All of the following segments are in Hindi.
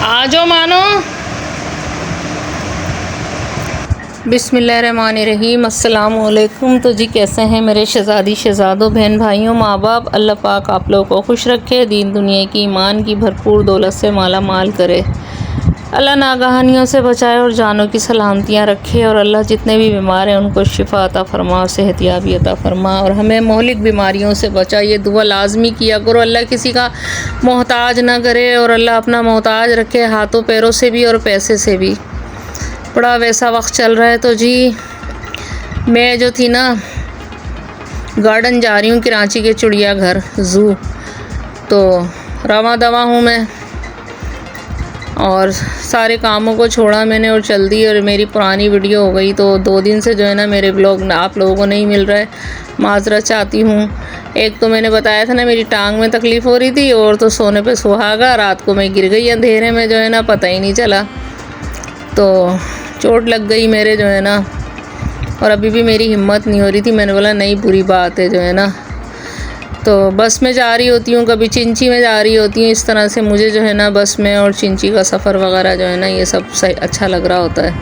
आ जाओ मानो। बिस्मिल्लाहिर्रहमानिर्रहीम। अस्सलामुअलैकुम। तो जी कैसे हैं मेरे शहज़ादी शहज़ादों, बहन भाइयों, माँ बाप। अल्लाह पाक आप लोगों को खुश रखे, दीन दुनिया की ईमान की भरपूर दौलत से माला माल करे। अल्लाह नागहानियों से बचाए और जानों की सलामतियाँ रखे। और अल्लाह जितने भी बीमार हैं उनको शिफा अता फरमा और सेहतियाबी अता फरमा। और हमें मौलिक बीमारियों से बचा। ये दुआ लाजमी किया करो, अल्लाह किसी का मोहताज ना करे और अल्लाह अपना मोहताज रखे, हाथों पैरों से भी और पैसे से भी। बड़ा वैसा वक्त चल रहा है। तो जी मैं जो थी ना, गार्डन जा रही हूँ, कराची के चिड़ियाघर ज़ू। तो रवा दवा हूँ मैं और सारे कामों को छोड़ा मैंने और चल दी। और मेरी पुरानी वीडियो हो गई, तो 2 दिन से जो है ना मेरे ब्लॉग आप लोगों को नहीं मिल रहा है। माजरत चाहती हूँ। एक तो मैंने बताया था ना मेरी टांग में तकलीफ़ हो रही थी, और तो सोने पे सुहागा। रात को मैं गिर गई अंधेरे में, जो है ना पता ही नहीं चला, तो चोट लग गई मेरे, जो है ना। और अभी भी मेरी हिम्मत नहीं हो रही थी। मैंने बोला नहीं, बुरी बात है, जो है ना। तो बस में जा रही होती हूँ, कभी चिंची में जा रही होती हूँ। इस तरह से मुझे जो है ना बस में और चिंची का सफ़र वगैरह जो है ना ये सब सही अच्छा लग रहा होता है।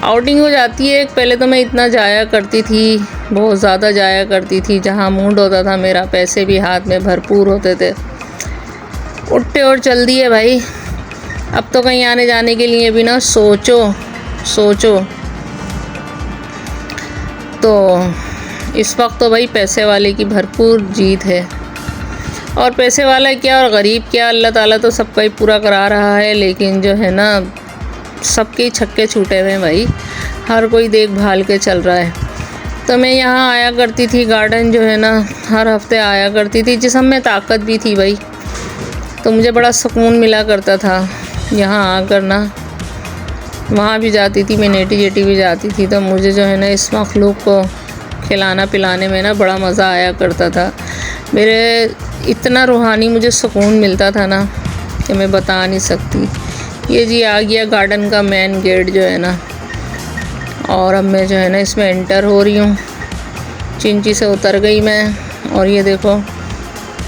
आउटिंग हो जाती है। पहले तो मैं इतना जाया करती थी, बहुत ज़्यादा जाया करती थी। जहाँ मूड होता था मेरा, पैसे भी हाथ में भरपूर होते थे, उठते और चल दिए भाई। अब तो कहीं आने जाने के लिए भी ना सोचो। तो इस वक्त तो भाई पैसे वाले की भरपूर जीत है। और पैसे वाला क्या और गरीब क्या, अल्लाह ताला तो सबका ही पूरा करा रहा है। लेकिन जो है ना सबके ही छक्के छूटे हुए हैं भाई, हर कोई देखभाल के चल रहा है। तो मैं यहाँ आया करती थी, गार्डन जो है ना हर हफ्ते आया करती थी। जिस्म में ताकत भी थी भाई, तो मुझे बड़ा सुकून मिला करता था यहाँ आकर ना। वहाँ भी जाती थी मैं, नेटी जेटी भी जाती थी। तो मुझे जो है ना इस मखलूक को खिलाना पिलाने में ना बड़ा मज़ा आया करता था। मेरे इतना रूहानी मुझे सुकून मिलता था ना कि मैं बता नहीं सकती। ये जी आ गया गार्डन का मेन गेट जो है ना, और अब मैं जो है ना इसमें एंटर हो रही हूँ। चिंची से उतर गई मैं, और ये देखो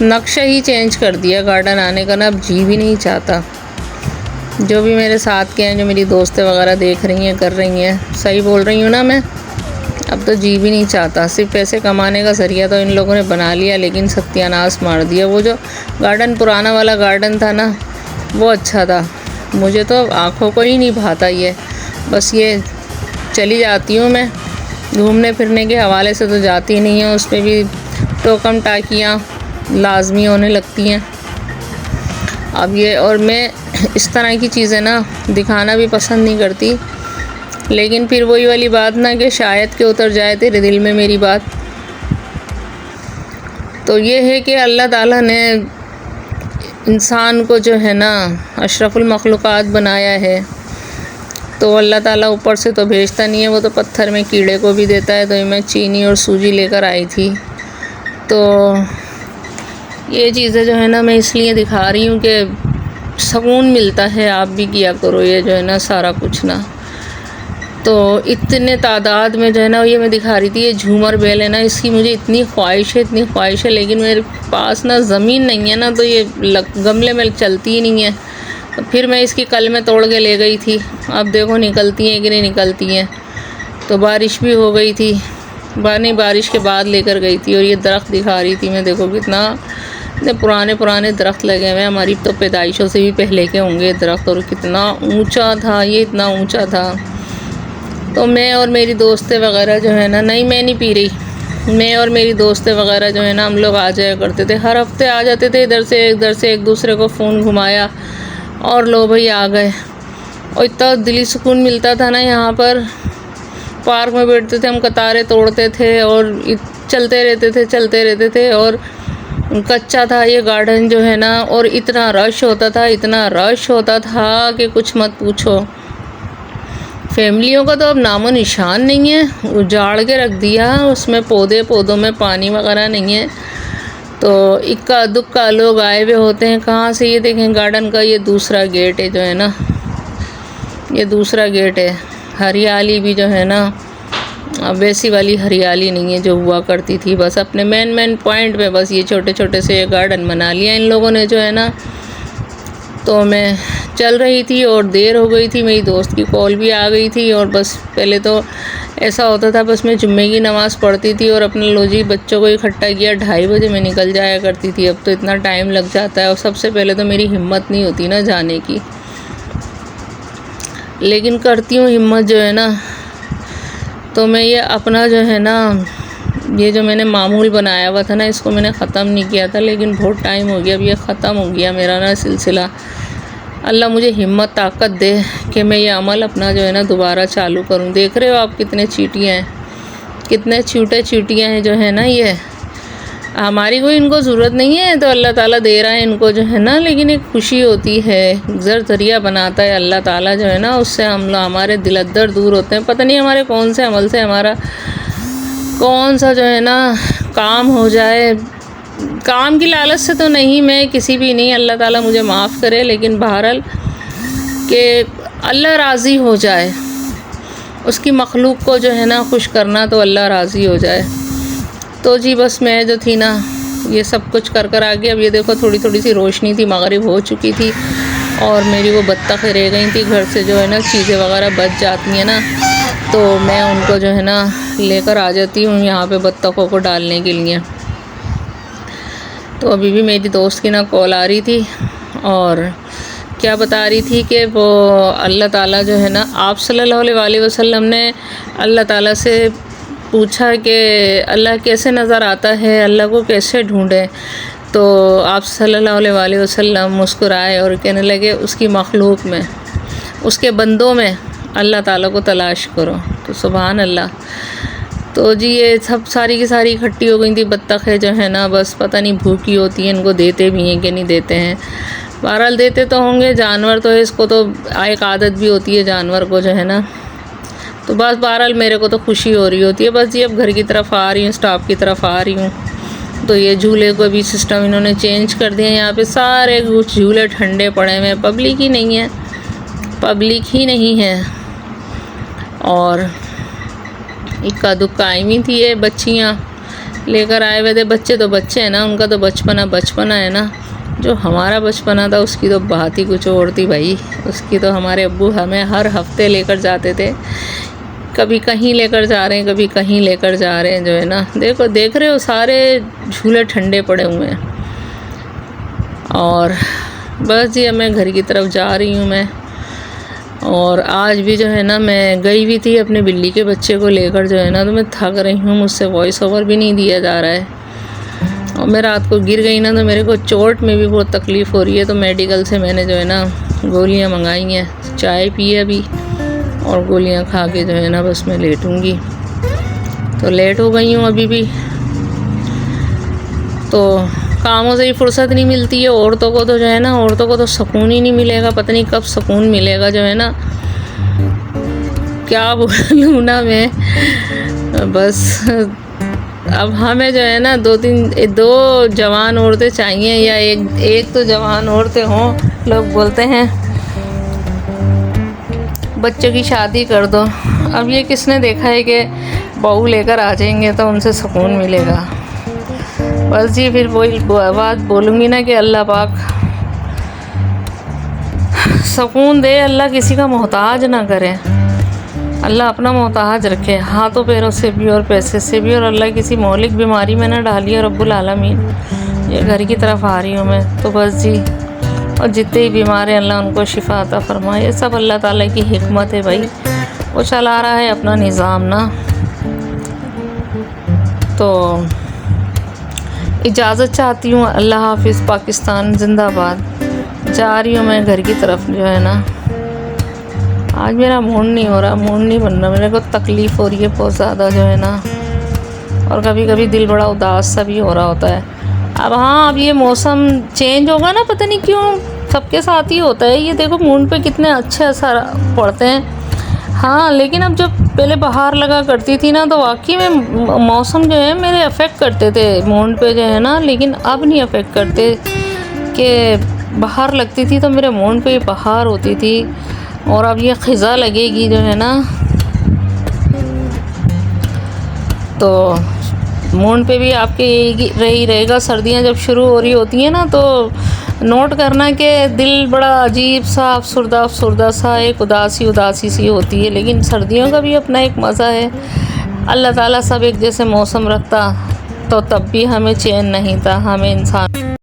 नक्शा ही चेंज कर दिया गार्डन आने का ना। अब जी भी नहीं चाहता। जो भी मेरे साथ के हैं, जो मेरी दोस्तें वगैरह देख रही हैं, कर रही हैं, सही बोल रही हूँ ना मैं, अब तो जी भी नहीं चाहता। सिर्फ पैसे कमाने का ज़रिया तो इन लोगों ने बना लिया, लेकिन सत्यानाश मार दिया। वो जो गार्डन पुराना वाला गार्डन था ना, वो अच्छा था। मुझे तो आँखों को ही नहीं भाता ये। बस ये चली जाती हूँ मैं घूमने फिरने के हवाले से, तो जाती नहीं है। उसमें भी टोकम टाकियाँ लाजमी होने लगती हैं अब ये। और मैं इस तरह की चीज़ें ना दिखाना भी पसंद नहीं करती, लेकिन फिर वही वाली बात ना कि शायद के उतर जाए तेरे दिल में मेरी बात। तो ये है कि अल्लाह ताला ने इंसान को जो है ना अशरफुल मखलूक़ात बनाया है, तो अल्लाह ताला ऊपर से तो भेजता नहीं है, वो तो पत्थर में कीड़े को भी देता है। तो मैं चीनी और सूजी लेकर आई थी। तो ये चीज़ें जो है ना मैं इसलिए दिखा रही हूँ कि सुकून मिलता है। आप भी किया करो ये जो है ना सारा कुछ ना। तो इतने तादाद में जो है ना ये मैं दिखा रही थी। ये झूमर बेल है ना, इसकी मुझे इतनी ख्वाहिश है, लेकिन मेरे पास ना ज़मीन नहीं है ना, तो ये गमले में चलती ही नहीं है। तो फिर मैं इसकी कल में तोड़ के ले गई थी। अब देखो निकलती हैं कि नहीं निकलती हैं। तो बारिश भी हो गई थी, बारिश के बाद लेकर गई थी। और ये दरख्त दिखा रही थी मैं, देखो कितना इतने पुराने दरख्त लगे हुए हैं। हमारी तो पैदाइशों से भी पहले के होंगे दरख्त। और कितना ऊंचा था ये, इतना ऊंचा था। तो मैं और मेरी दोस्तें वगैरह जो है ना, नहीं मैं नहीं पी रही, मैं और मेरी दोस्तें वगैरह जो है ना हम लोग आ जाया करते थे। हर हफ्ते आ जाते थे, इधर से एक दूसरे को फ़ोन घुमाया और लो भाई आ गए। और इतना दिली सुकून मिलता था ना यहाँ पर। पार्क में बैठते थे हम, कतारें तोड़ते थे और चलते रहते थे। और कच्चा था ये गार्डन जो है ना, और इतना रश होता था कि कुछ मत पूछो। फैमिलियों का तो अब नामो निशान नहीं है, उजाड़ के रख दिया। उसमें पौधों में पानी वगैरह नहीं है। तो इक्का दुक्का लोग आए हुए होते हैं। कहाँ से? ये देखें गार्डन का ये दूसरा गेट है जो है ना, ये दूसरा गेट है। हरियाली भी जो है ना अब वैसी वाली हरियाली नहीं है जो हुआ करती थी। बस अपने मेन पॉइंट पे बस ये छोटे छोटे से गार्डन बना लिया इन लोगों ने जो है ना। तो मैं चल रही थी और देर हो गई थी, मेरी दोस्त की कॉल भी आ गई थी। और बस पहले तो ऐसा होता था, बस मैं जुम्मे की नमाज़ पढ़ती थी और अपने लोजी बच्चों को इकट्ठा किया, 2:30 बजे मैं निकल जाया करती थी। अब तो इतना टाइम लग जाता है और सबसे पहले तो मेरी हिम्मत नहीं होती ना जाने की, लेकिन करती हूँ हिम्मत जो है ना। तो मैं ये अपना जो है ना, ये जो मैंने मामूल बनाया हुआ था ना, इसको मैंने ख़त्म नहीं किया था, लेकिन बहुत टाइम हो गया, अब ये ख़त्म हो गया मेरा ना सिलसिला। अल्लाह मुझे हिम्मत ताकत दे कि मैं ये अमल अपना जो है ना दोबारा चालू करूं। देख रहे हो आप कितने चींटियाँ हैं, कितने छोटे चींटियाँ हैं जो है ना, ये हमारी कोई इनको ज़रूरत नहीं है, तो अल्लाह ताला दे रहा है इनको जो है ना। लेकिन एक खुशी होती है, ज़रिया बनाता है अल्लाह ताला जो है ना, उससे हमारे दिल अद्दर दूर होते हैं। पता नहीं हमारे कौन से अमल से हमारा कौन सा जो है ना काम हो जाए। काम की लालच से तो नहीं, मैं किसी भी नहीं, अल्लाह ताला मुझे माफ़ करे, लेकिन बहरहाल कि अल्लाह राज़ी हो जाए, उसकी मखलूक को जो है ना खुश करना, तो अल्लाह राज़ी हो जाए। तो जी बस मैं जो थी ना ये सब कुछ कर आ गई। अब ये देखो थोड़ी थोड़ी सी रोशनी थी, मगरिब हो चुकी थी और मेरी वो बत्तखें रह गई थी घर से, जो है ना चीज़ें वगैरह बच जाती हैं ना, तो मैं उनको जो है ना लेकर आ जाती हूँ यहाँ पे बत्तखों को डालने के लिए। तो अभी भी मेरी दोस्त की ना कॉल आ रही थी और क्या बता रही थी कि वो अल्लाह ताला जो है ना, आप सल्लल्लाहु अलैहि वसल्लम ने अल्लाह ताला से पूछा कि अल्लाह कैसे नज़र आता है, अल्लाह को कैसे ढूंढें। तो आप सल्लल्लाहु अलैहि वसल्लम मुस्कुराए और कहने लगे उसकी मखलूक में, उसके बंदों में अल्लाह ताला को तलाश करो। तो सुभान अल्लाह। तो जी ये सब सारी की सारी इकट्ठी हो गई थी बत्तखें जो है ना, बस पता नहीं भूखी होती हैं, इनको देते भी हैं कि नहीं देते हैं। बहरहाल देते तो होंगे, जानवर तो है, इसको तो एक आदत भी होती है जानवर को जो है ना। तो बस बहरहाल मेरे को तो खुशी हो रही होती है। बस जी अब घर की तरफ आ रही हूँ, स्टॉप की तरफ आ रही हूँ। तो ये झूले को भी सिस्टम इन्होंने चेंज कर दिया। यहाँ पे सारे कुछ झूले ठंडे पड़े हुए हैं, पब्लिक ही नहीं है, पब्लिक ही नहीं है। और इक्का दुक्का आई हुई थी, ये बच्चियाँ लेकर आए हुए थे। बच्चे तो बच्चे हैं ना, उनका तो बचपना है ना। जो हमारा बचपना था उसकी तो बात ही कुछ और थी भाई। उसकी तो हमारे अब्बू हमें हर हफ्ते लेकर जाते थे, कभी कहीं लेकर जा रहे हैं, कभी कहीं लेकर जा रहे हैं जो है ना। देखो देख रहे हो सारे झूले ठंडे पड़े हुए हैं। और बस जी अब मैं घर की तरफ जा रही हूँ मैं। और आज भी जो है ना मैं गई हुई थी अपने बिल्ली के बच्चे को लेकर जो है ना, तो मैं थक रही हूँ, मुझसे वॉइस ओवर भी नहीं दिया जा रहा है। और मैं रात को गिर गई ना, तो मेरे को चोट में भी बहुत तकलीफ़ हो रही है। तो मेडिकल से मैंने जो है ना गोलियाँ मंगाई हैं, चाय पी है अभी और गोलियाँ खा के जो है ना बस मैं लेटूँगी। तो लेट हो गई हूँ अभी भी। तो कामों से ही फुर्सत नहीं मिलती है औरतों को, तो जो है ना औरतों को तो सुकून ही नहीं मिलेगा, पता नहीं कब सुकून मिलेगा जो है ना। क्या बोलूँ ना मैं, बस अब हमें जो है ना दो जवान औरतें चाहिए, या एक तो जवान औरतें हों। लोग बोलते हैं बच्चों की शादी कर दो। अब ये किसने देखा है कि बहू लेकर आ जाएंगे तो उनसे सुकून मिलेगा। बस जी फिर वही बात बोलूँगी ना कि अल्लाह पाक सुकून दे, अल्लाह किसी का मोहताज ना करे, अल्लाह अपना मोहताज रखे, हाथों पैरों से भी और पैसे से भी, और अल्लाह किसी मौलिक बीमारी में ना डालिए रब्बुल आलमीन। ये घर की तरफ आ रही हूँ मैं। तो बस जी, और जितने ही बीमार हैं अल्लाह उनको शिफा अता फरमाए। ये सब अल्लाह ताला की हिकमत है भाई, वो चला रहा है अपना निज़ाम ना। तो इजाज़त चाहती हूँ, अल्लाह हाफिज़, पाकिस्तान जिंदाबाद। जा रही हूँ मैं घर की तरफ जो है ना। आज मेरा मूड नहीं हो रहा, मूड नहीं बन रहा, मेरे को तकलीफ़ हो रही है बहुत ज़्यादा जो है ना। और कभी कभी दिल बड़ा उदास सा भी हो रहा होता है। अब हाँ, अब ये मौसम चेंज होगा ना, पता नहीं क्यों सबके साथ ही होता है। ये देखो मूड पे कितने अच्छे असर पड़ते हैं। हाँ, लेकिन अब जब पहले बाहर लगा करती थी ना, तो वाकई में मौसम जो है मेरे अफेक्ट करते थे मूड पे जो है ना, लेकिन अब नहीं अफेक्ट करते। कि बाहर लगती थी तो मेरे मूड पे बाहर होती थी, और अब ये ख़िज़ा लगेगी जो है ना, तो मूड पे भी आपके यही रहेगा। सर्दियाँ जब शुरू हो रही होती हैं ना, तो नोट करना कि दिल बड़ा अजीब सा अफसरदा सा एक उदासी सी होती है, लेकिन सर्दियों का भी अपना एक मज़ा है। अल्लाह ताला सब एक जैसे मौसम रखता तो तब भी हमें चैन नहीं था, हमें इंसान